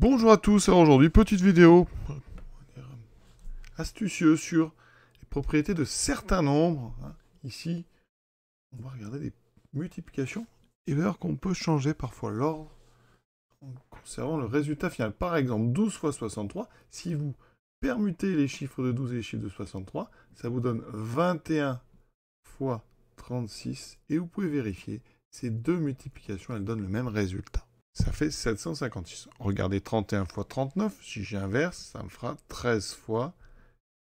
Bonjour à tous, alors aujourd'hui, petite vidéo astucieuse sur les propriétés de certains nombres. Ici, on va regarder les multiplications et voir qu'on peut changer parfois l'ordre en conservant le résultat final. Par exemple, 12 fois 63, si vous permutez les chiffres de 12 et les chiffres de 63, ça vous donne 21 fois 36 et vous pouvez vérifier, ces deux multiplications, elles donnent le même résultat. Ça fait 756. Regardez 31 fois 39, si j'inverse, ça me fera 13 fois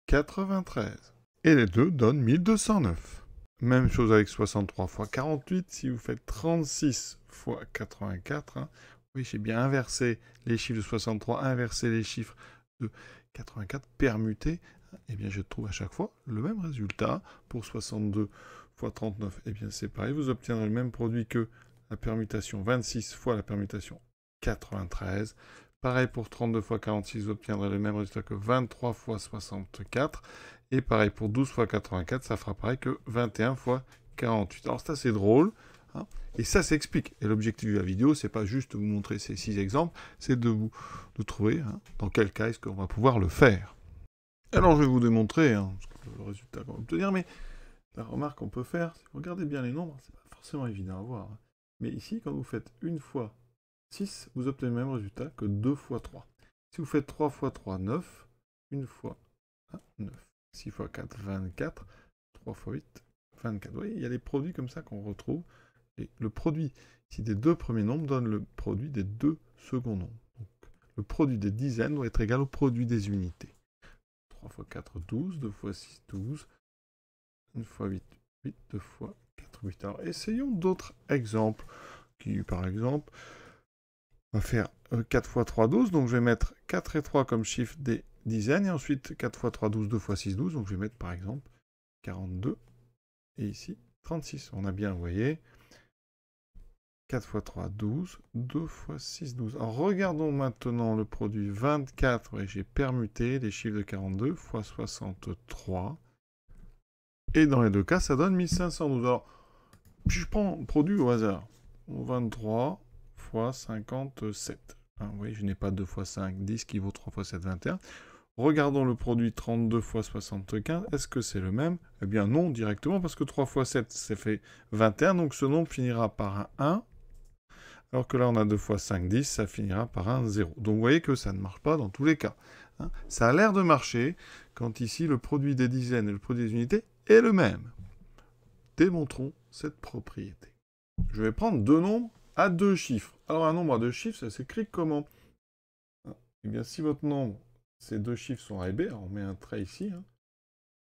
93. Et les deux donnent 1209. Même chose avec 63 fois 48, si vous faites 36 fois 84, oui, j'ai bien inversé les chiffres de 63, inversé les chiffres de 84, permuté, eh bien je trouve à chaque fois le même résultat. Pour 62 fois 39, eh bien c'est pareil, vous obtiendrez le même produit que la permutation 26 fois la permutation 93. Pareil pour 32 fois 46, vous obtiendrez le même résultat que 23 fois 64. Et pareil pour 12 fois 84, ça fera pareil que 21 fois 48. Alors c'est assez drôle, et ça s'explique. Et l'objectif de la vidéo, c'est pas juste de vous montrer ces 6 exemples, c'est de trouver dans quel cas est-ce qu'on va pouvoir le faire. Alors je vais vous démontrer le résultat qu'on va obtenir, mais la remarque qu'on peut faire, c'est que regardez bien les nombres, c'est pas forcément évident à voir. Mais ici, quand vous faites 1 fois 6, vous obtenez le même résultat que 2 fois 3. Si vous faites 3 fois 3, 9. 1 fois 1, 9. 6 fois 4, 24. 3 fois 8, 24. Vous voyez, il y a des produits comme ça qu'on retrouve. Et le produit ici des deux premiers nombres donne le produit des deux seconds nombres. Donc, le produit des dizaines doit être égal au produit des unités. 3 fois 4, 12. 2 fois 6, 12. 1 fois 8, 8. 2 fois 4, 8. Alors, essayons d'autres exemples. Qui, par exemple, on va faire 4 fois 3, 12. Donc, je vais mettre 4 et 3 comme chiffre des dizaines. Et ensuite, 4 fois 3, 12. 2 fois 6, 12. Donc, je vais mettre, par exemple, 42. Et ici, 36. On a bien, vous voyez, 4 fois 3, 12. 2 fois 6, 12. Alors, regardons maintenant le produit 24. Et j'ai permuté les chiffres de 42 fois 63. Et dans les deux cas, ça donne 1512. Alors, je prends le produit au hasard. 23 fois 57. Vous voyez, je n'ai pas 2 fois 5, 10 qui vaut 3 fois 7, 21. Regardons le produit 32 fois 75. Est-ce que c'est le même? Eh bien non, directement, parce que 3 fois 7, ça fait 21. Donc ce nombre finira par un 1. Alors que là, on a 2 fois 5, 10. Ça finira par un 0. Donc vous voyez que ça ne marche pas dans tous les cas. Ça a l'air de marcher quand ici, le produit des dizaines et le produit des unités est le même. Démontrons cette propriété. Je vais prendre deux nombres à deux chiffres. Alors un nombre à deux chiffres, ça s'écrit comment? Eh bien, si votre nombre, ces deux chiffres sont A et B, alors on met un trait ici,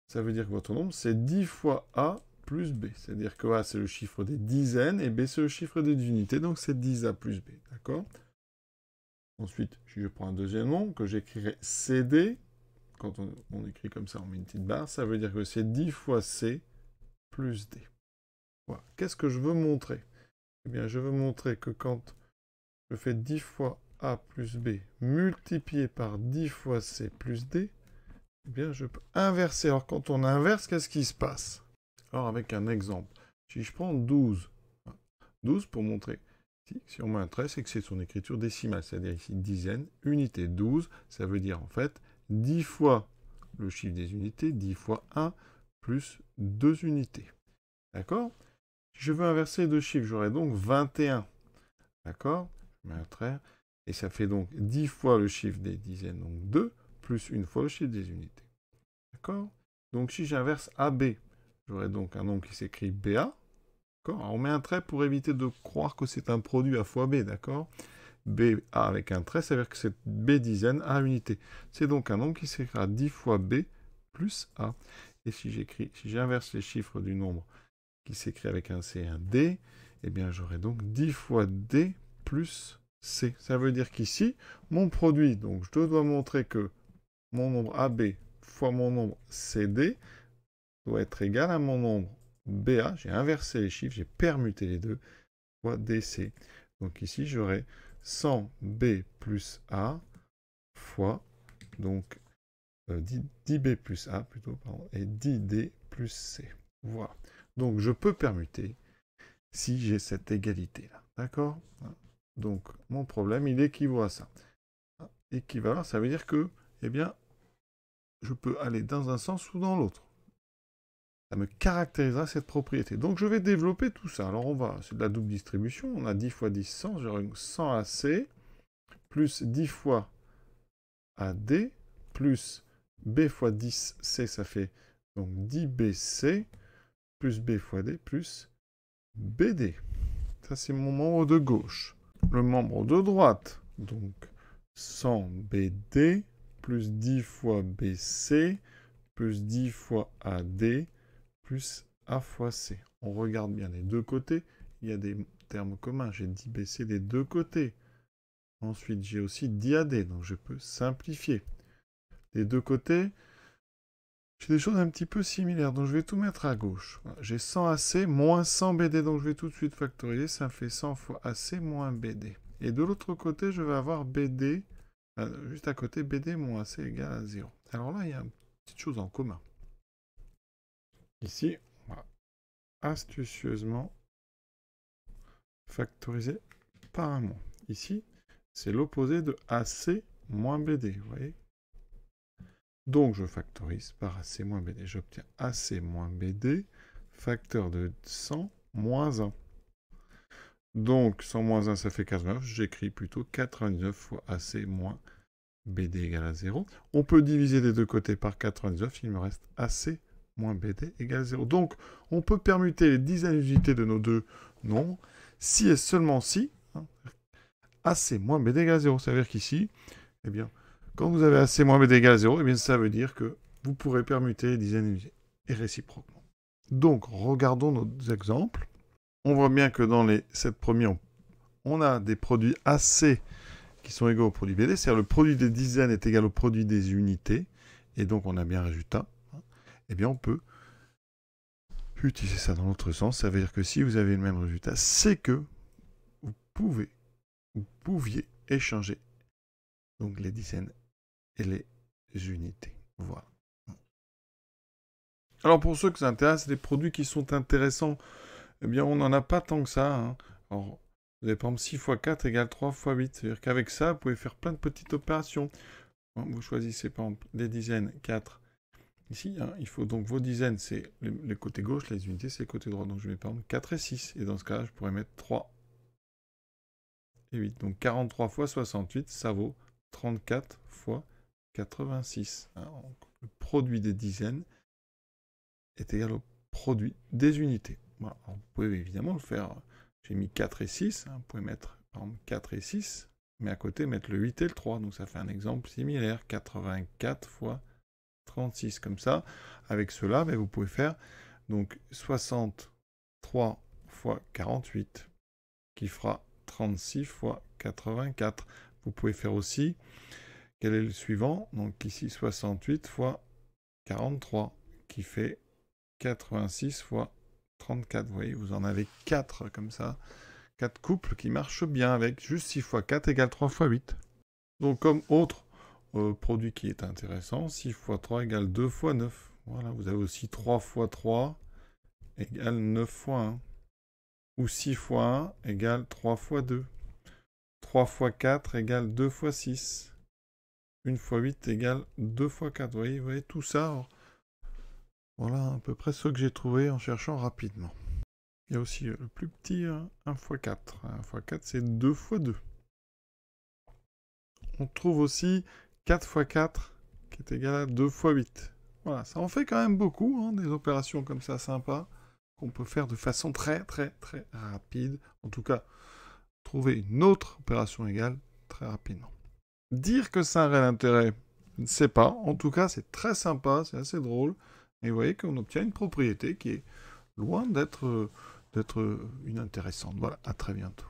ça veut dire que votre nombre, c'est 10 fois A plus B. C'est-à-dire que A, c'est le chiffre des dizaines, et B, c'est le chiffre des unités, donc c'est 10A plus B, d'accord? Ensuite, je prends un deuxième nombre que j'écrirai CD. Quand on écrit comme ça, on met une petite barre, ça veut dire que c'est 10 fois C plus D. Voilà. Qu'est-ce que je veux montrer? Eh bien, je veux montrer que quand je fais 10 fois A plus B multiplié par 10 fois C plus D, eh bien, je peux inverser. Alors, quand on inverse, qu'est-ce qui se passe? Alors, avec un exemple, si je prends 12, 12 pour montrer, si on met un trait, c'est que c'est son écriture décimale, c'est-à-dire ici dizaine, unité 12, ça veut dire en fait 10 fois le chiffre des unités, 10 fois 1 plus 2 unités. D'accord? Si je veux inverser les deux chiffres, j'aurai donc 21. D'accord? Je mets un trait. Et ça fait donc 10 fois le chiffre des dizaines, donc 2, plus une fois le chiffre des unités. D'accord? Donc si j'inverse AB, j'aurai donc un nombre qui s'écrit BA. D'accord? Alors on met un trait pour éviter de croire que c'est un produit A fois B. D'accord? BA avec un trait, ça veut dire que c'est B dizaines A unité. C'est donc un nombre qui s'écrira 10 fois B plus A. Et si j'inverse les chiffres du nombre qui s'écrit avec un C et un D, eh bien j'aurai donc 10 fois D plus C. Ça veut dire qu'ici, mon produit, donc je dois montrer que mon nombre AB fois mon nombre CD doit être égal à mon nombre BA. J'ai inversé les chiffres, j'ai permuté les deux, fois DC. Donc ici, j'aurai 100B plus A fois, donc 10B plus A plutôt, pardon, et 10D plus C. Voilà. Donc je peux permuter si j'ai cette égalité-là. D'accord? Donc mon problème, il équivaut à ça. équivalent, ça veut dire que, eh bien, je peux aller dans un sens ou dans l'autre. Ça me caractérisera cette propriété. Donc, je vais développer tout ça. Alors, c'est de la double distribution. On a 10 fois 10, 100. J'aurai 100 AC, plus 10 fois AD, plus B fois 10, C, ça fait donc 10BC, plus B fois D, plus BD. Ça, c'est mon membre de gauche. Le membre de droite, donc 100 BD, plus 10 fois BC, plus 10 fois AD, plus A fois C. On regarde bien les deux côtés. Il y a des termes communs. J'ai 10 BC des deux côtés. Ensuite, j'ai aussi 10 AD, donc je peux simplifier. Des deux côtés, j'ai des choses un petit peu similaires, donc je vais tout mettre à gauche. Voilà. J'ai 100 AC moins 100 BD, donc je vais tout de suite factoriser. Ça me fait 100 fois AC moins BD. Et de l'autre côté, je vais avoir BD, juste à côté, BD moins AC égale à 0. Alors là, il y a une petite chose en commun. Ici, on va astucieusement factoriser par un moins. Ici, c'est l'opposé de AC moins BD, vous voyez. Donc, je factorise par AC moins BD. J'obtiens AC moins BD, facteur de 100 moins 1. Donc, 100 moins 1, ça fait 89. J'écris plutôt 99 fois AC moins BD égale à 0. On peut diviser des deux côtés par 99. Il me reste AC moins BD égale 0. Donc, on peut permuter les dizaines d'unités de nos deux nombres si et seulement si AC moins BD égale 0. Ça veut dire qu'ici, eh bien, quand vous avez AC moins BD égale à 0, eh bien, ça veut dire que vous pourrez permuter les dizaines d'unités et réciproquement. Donc, regardons nos exemples. On voit bien que dans les 7 premiers, on a des produits AC qui sont égaux au produit BD, c'est-à-dire le produit des dizaines est égal au produit des unités, et donc on a bien un résultat. Eh bien, on peut utiliser ça dans l'autre sens. Ça veut dire que si vous avez le même résultat, c'est que vous pouviez échanger donc les dizaines et les unités. Voilà. Alors, pour ceux que ça intéresse, les produits qui sont intéressants, eh bien, on n'en a pas tant que ça. Hein. Alors, vous avez par exemple 6 x 4 égale 3 x 8. C'est-à-dire qu'avec ça, vous pouvez faire plein de petites opérations. Vous choisissez par exemple les dizaines 4. Ici, hein, il faut donc vos dizaines, c'est les côtés gauche, les unités, c'est les côtés droit. Donc je mets par exemple 4 et 6. Et dans ce cas-là, je pourrais mettre 3 et 8. Donc 43 fois 68, ça vaut 34 fois 86. Hein, le produit des dizaines est égal au produit des unités. Voilà. Alors, vous pouvez évidemment le faire. J'ai mis 4 et 6. Hein, vous pouvez mettre par exemple 4 et 6. Mais à côté, mettre le 8 et le 3. Donc ça fait un exemple similaire. 84 fois 36. Comme ça, avec cela, ben, vous pouvez faire donc 63 fois 48, qui fera 36 fois 84. Vous pouvez faire aussi, quel est le suivant? Donc ici, 68 fois 43, qui fait 86 fois 34. Vous voyez, vous en avez 4 comme ça. 4 couples qui marchent bien avec juste 6 fois 4 égale 3 fois 8. Donc comme autre produit qui est intéressant, 6 fois 3 égale 2 fois 9. Voilà, vous avez aussi 3 fois 3 égale 9 fois 1. Ou 6 fois 1 égale 3 fois 2. 3 fois 4 égale 2 fois 6. 1 fois 8 égale 2 fois 4. Vous voyez tout ça. Alors, voilà à peu près ce que j'ai trouvé en cherchant rapidement. Il y a aussi le plus petit 1 fois 4. 1 fois 4, c'est 2 fois 2. On trouve aussi 4 fois 4 qui est égal à 2 fois 8. Voilà, ça en fait quand même beaucoup, hein, des opérations comme ça sympas, qu'on peut faire de façon très très très rapide. En tout cas, trouver une autre opération égale très rapidement. Dire que c'est un réel intérêt, je ne sais pas. En tout cas, c'est très sympa, c'est assez drôle. Et vous voyez qu'on obtient une propriété qui est loin d'être inintéressante. Voilà, à très bientôt.